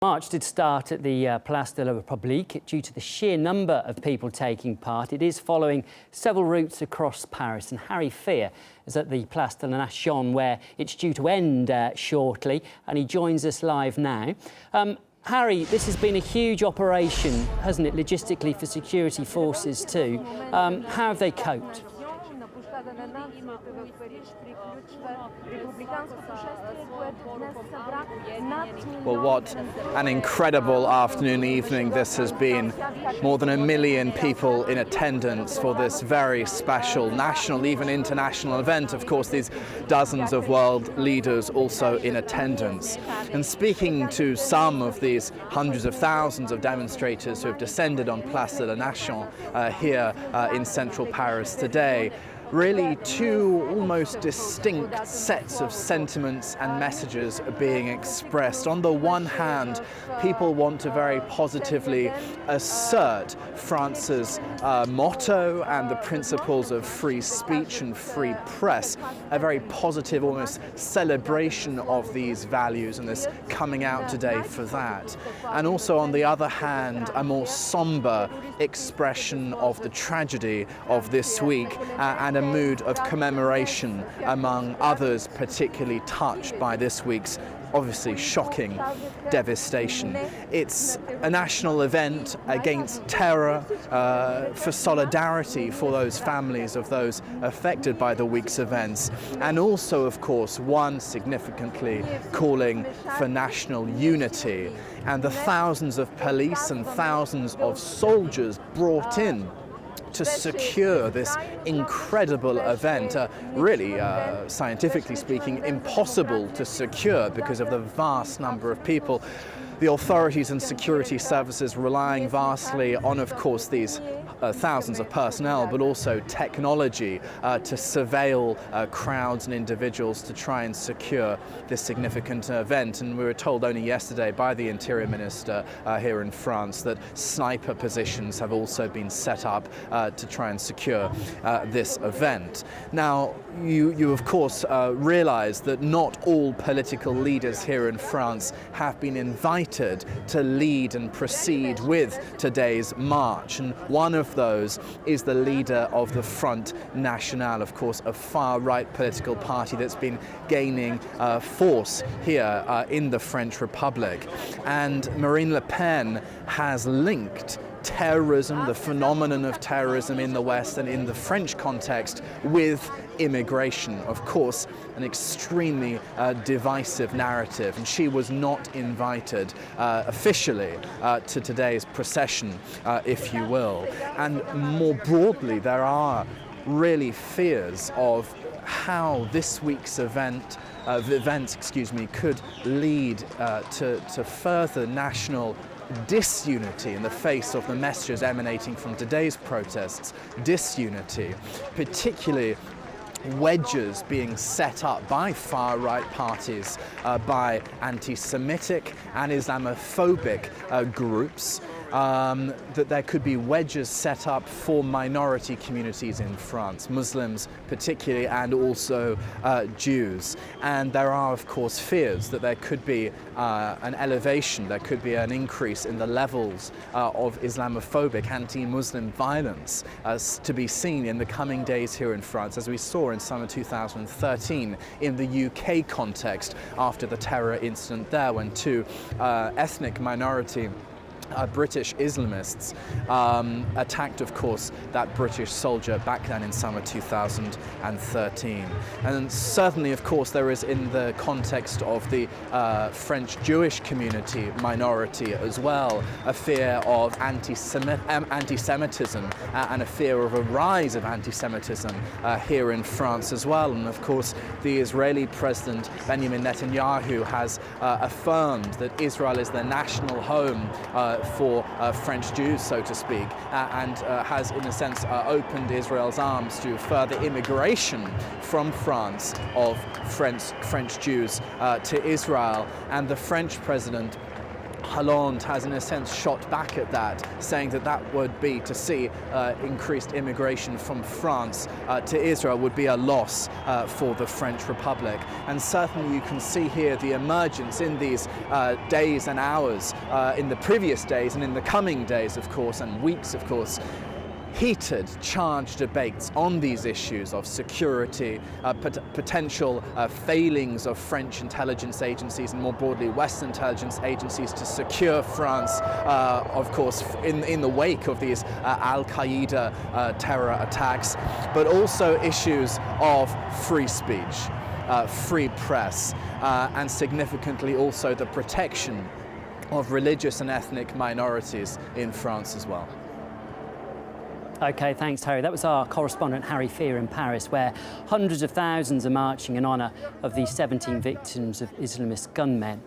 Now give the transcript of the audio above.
March did start at the Place de la République. Due to the sheer number of people taking part, it is following several routes across Paris. And Harry Fear is at the Place de la Nation, where it's due to end shortly, and he joins us live now. Harry, this has been a huge operation, hasn't it, logistically for security forces too. How have they coped? Well, what an incredible afternoon, evening this has been. More than 1 million people in attendance for this very special national, even international event. Of course, these dozens of world leaders also in attendance. And speaking to some of these hundreds of thousands of demonstrators who have descended on Place de la Nation here in central Paris today, really two almost distinct sets of sentiments and messages are being expressed. On the one hand, people want to very positively assert France's motto and the principles of free speech and free press, a very positive, almost celebration of these values, and this coming out today for that. And also on the other hand, a more somber expression of the tragedy of this week and a mood of commemoration among others particularly touched by this week's obviously shocking devastation. It's a national event against terror, for solidarity for those families of those affected by the week's events, and also, of course, one significantly calling for national unity. And the thousands of police and thousands of soldiers brought in to secure this incredible event, really, scientifically speaking, impossible to secure because of the vast number of people. The authorities and security services relying vastly on, of course, these thousands of personnel, but also technology to surveil crowds and individuals to try and secure this significant event. And we were told only yesterday by the Interior Minister here in France that sniper positions have also been set up to try and secure this event. Now, you of course realize that not all political leaders here in France have been invited to lead and proceed with today's march, and one of those is the leader of the Front National, of course, a far-right political party that's been gaining force here in the French Republic. And Marine Le Pen has linked terrorism, the phenomenon of terrorism in the West and in the French context, with immigration. Of course, an extremely divisive narrative, and she was not invited officially to today's procession, if you will. And more broadly, there are really fears of how this week's events could lead to further national disunity in the face of the messages emanating from today's protests. Disunity, particularly wedges being set up by far-right parties, by anti-Semitic and Islamophobic groups, that there could be wedges set up for minority communities in France, Muslims particularly, and also Jews. And there are, of course, fears that there could be an elevation, there could be an increase in the levels of Islamophobic, anti-Muslim violence to be seen in the coming days here in France, as we saw in summer 2013 in the UK context after the terror incident there, when two ethnic minority British Islamists attacked, of course, that British soldier back then in summer 2013. And certainly, of course, there is, in the context of the French Jewish community minority as well, a fear of anti-Semitism and a fear of a rise of anti-Semitism here in France as well. And of course, the Israeli President Benjamin Netanyahu has affirmed that Israel is the national home for French Jews, so to speak, and has, in a sense, opened Israel's arms to further immigration from France of French Jews to Israel. And the French president Hollande has, in a sense, shot back at that, saying that that would be to see increased immigration from France to Israel would be a loss for the French Republic. And certainly you can see here the emergence in these days and hours, in the previous days and in the coming days, of course, and weeks, of course, heated, charged debates on these issues of security, potential failings of French intelligence agencies and more broadly Western intelligence agencies to secure France, of course, in the wake of these Al-Qaeda terror attacks, but also issues of free speech, free press, and significantly also the protection of religious and ethnic minorities in France as well. OK, thanks, Harry. That was our correspondent, Harry Fear, in Paris, where hundreds of thousands are marching in honour of the 17 victims of Islamist gunmen.